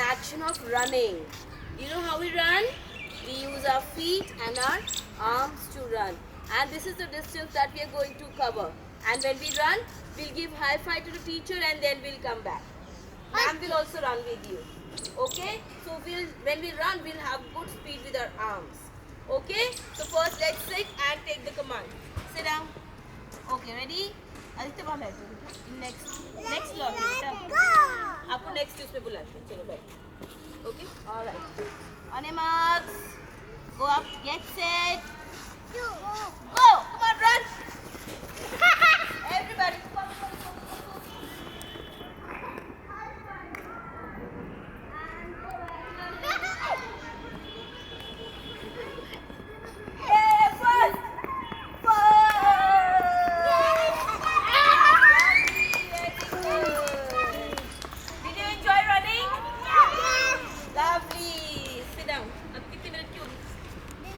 action of running. You know how we run? We use our feet and our arms to run. And this is the distance that we are going to cover. And when we run, we'll give high five to the teacher and then we'll come back. Ma'am will also run with you. Okay? So when we run, we'll have good speed with our arms. Okay? So first let's sit and take the command. Sit down. Okay, ready? Aditya वहाँ बैठो next lot बेटा आपको next उसमें बुलाते हैं चलो बैठ okay alright on your marks go up get set go come on run